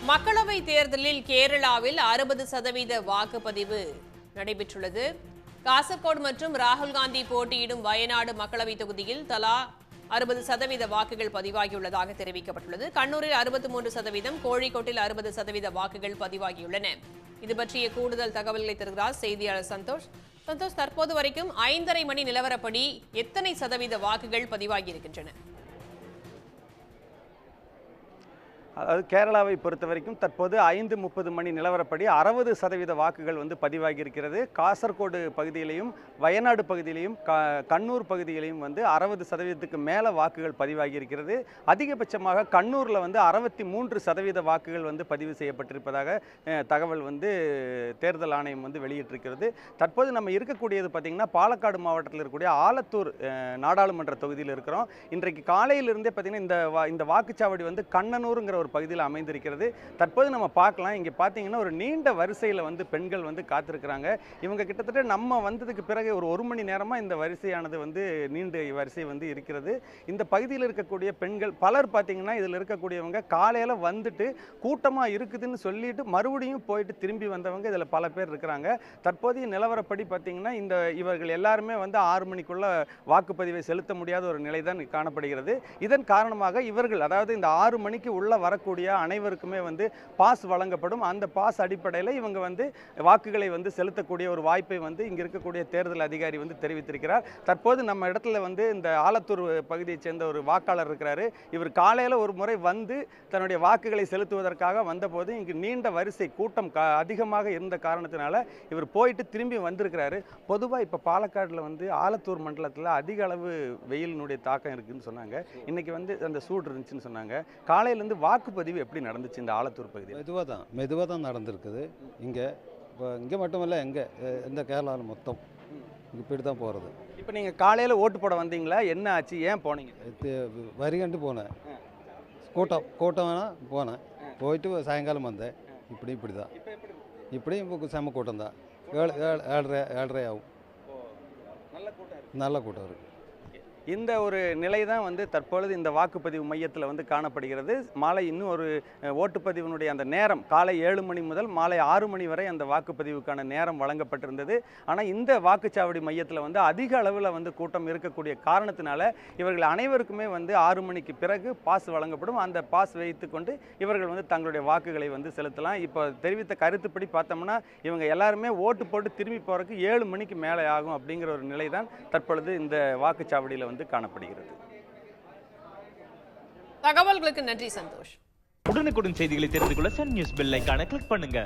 மக்களவை தேர்தலில் கேரளாவில் 60% வாக்குப்பதிவு நடைபெற்றுள்ளது. காசர்கோடு மற்றும் ராகுல் காந்தி போட்டியிடும் வயநாடு மக்களவை தொகுதியில் தலா 60% வாக்குகள் பதிவாகியுள்ளதாக தெரிவிக்கப்பட்டுள்ளது. கண்ணூரில் 63%, கோழிக்கோட்டில் 60% வாக்குகள் பதிவாகியுள்ளன. இது பற்றிய கூடுதல் தகவல்களை தருகிறார் செய்தியாளர் சந்தோஷ். தற்போது வரைக்கும் 5:30 மணி நிலவரப்படி எத்தனை சதவீத வாக்குகள் பதிவாகியிருக்கின்றன? அதாவது கேரளாவை பொறுத்த வரைக்கும் தற்போது 5:30 மணி நிலவரப்படி 60% வாக்குகள் பதிவாகி இருக்கிறது. காசர்கோடு பகுதியிலையும் வயநாடு பகுதியிலையும் கண்ணூர் பகுதியிலையும் 60%க்கு மேலே வாக்குகள் பதிவாகி இருக்கிறது. அதிகபட்சமாக கண்ணூரில் 63% வாக்குகள் பதிவு செய்யப்பட்டிருப்பதாக தகவல் தேர்தல் ஆணையம் வெளியிட்டிருக்கிறது. தற்போது நம்ம இருக்கக்கூடியது பார்த்திங்கன்னா பாலக்காடு மாவட்டத்தில் இருக்கக்கூடிய ஆலத்தூர் நாடாளுமன்ற தொகுதியில் இருக்கிறோம். இன்றைக்கு காலையிலிருந்தே பார்த்திங்கன்னா இந்த வாக்குச்சாவடி கண்ணனூருங்கிற ஒரு பகுதியில் அமைந்திருக்கிறது. தற்போது நம்ம பார்க்கலாம், இங்கே பார்த்தீங்கன்னா ஒரு நீண்ட வரிசையில் பெண்கள் காத்திருக்கிறாங்க. இவங்க கிட்டத்தட்ட நம்ம வந்ததுக்கு பிறகு ஒரு மணி நேரமாக இந்த வரிசையானது நீண்ட வரிசை இருக்கிறது. இந்த பகுதியில் இருக்கக்கூடிய பெண்கள் பலர் பார்த்தீங்கன்னா இதில் இருக்கக்கூடியவங்க காலையில் வந்துட்டு கூட்டமாக இருக்குதுன்னு சொல்லிட்டு மறுபடியும் போயிட்டு திரும்பி வந்தவங்க இதில் பல பேர் இருக்கிறாங்க. தற்போதைய நிலவரப்படி பார்த்தீங்கன்னா இவர்கள் எல்லாருமே 6 மணிக்குள்ள வாக்குப்பதிவை செலுத்த முடியாத ஒரு நிலை தான் காணப்படுகிறது. இதன் காரணமாக இவர்கள் அதாவது இந்த 6 மணிக்கு உள்ள வரக்கூடிய அனைவருக்குமே பாஸ் வழங்கப்படும். அந்த பாஸ் அடிப்படையில் இவங்க வாக்குகளை செலுத்தக்கூடிய ஒரு வாய்ப்பை இங்க இருக்கக்கூடிய தேர்தல் அதிகாரி தெரிவித்திருக்கிறார். தற்போது நம்ம இடத்துல இந்த ஆலத்தூர் பகுதியைச் சேர்ந்த ஒரு வாக்காளர் இருக்கிறாரு. இவர் காலையில் ஒரு முறை தன்னுடைய வாக்குகளை செலுத்துவதற்காக வந்தபோது இங்கு நீண்ட வரிசை கூட்டம் அதிகமாக இருந்த காரணத்தினால இவர் போயிட்டு திரும்பி வந்திருக்கிறாரு. பொதுவாக இப்போ பாலக்காடில் ஆலத்தூர் மண்டலத்தில் அதிக அளவு வெயிலினுடைய தாக்கம் இருக்குன்னு சொன்னாங்க. இன்னைக்கு அந்த சூடு இருந்துச்சுன்னு சொன்னாங்க. காலையிலேருந்து வாக்குப்பதிவு எப்படி நடந்துச்சு இந்த ஆலத்தூர் பகுதியில்? மெதுவாக தான் நடந்திருக்குது. இங்கே மட்டுமல்ல, இந்த கேரளாவில் மொத்தம் இப்படி தான் போகிறது. இப்போ நீங்கள் காலையில் ஓட்டு போட வந்தீங்களா? என்ன ஆச்சு, ஏன் போனீங்க? வரிகண்டு போனேன், கூட்டம் வேணால் போனேன், போயிட்டு சாயங்காலம் வந்தேன். இப்படி தான் இப்போ செம்ம கூட்டம் தான். 7:30 ஆகும். நல்ல கூட்டம் இருக்குது. இந்த ஒரு நிலை தான் தற்பொழுது இந்த வாக்குப்பதிவு மையத்தில் காணப்படுகிறது. மாலை இன்னும் ஒரு ஓட்டுப்பதிவினுடைய அந்த நேரம் காலை 7 மணி முதல் மாலை 6 மணி வரை அந்த வாக்குப்பதிவுக்கான நேரம் வழங்கப்பட்டிருந்தது. ஆனால் இந்த வாக்குச்சாவடி மையத்தில் அதிக அளவில் கூட்டம் இருக்கக்கூடிய காரணத்தினால இவர்கள் அனைவருக்குமே 6 மணிக்கு பிறகு பாஸ் வழங்கப்படும். அந்த பாஸ் வைத்து கொண்டு இவர்கள் தங்களுடைய வாக்குகளை செலுத்தலாம். இப்போ தெரிவித்த கருத்துப்படி பார்த்தோம்னா இவங்க எல்லாருமே ஓட்டு போட்டு திரும்பி போகிறதுக்கு 7 மணிக்கு மேலே ஆகும் அப்படிங்கிற ஒரு நிலை தான் தற்பொழுது இந்த வாக்குச்சாவடியில் காணப்படுகிறது. தகவல்களுக்கு நன்றி சந்தோஷ். உடனுக்குடன் செய்திகளை தெரிந்து கொள்ள சன் நியூஸ் பெல் ஐகானை கிளிக் பண்ணுங்க.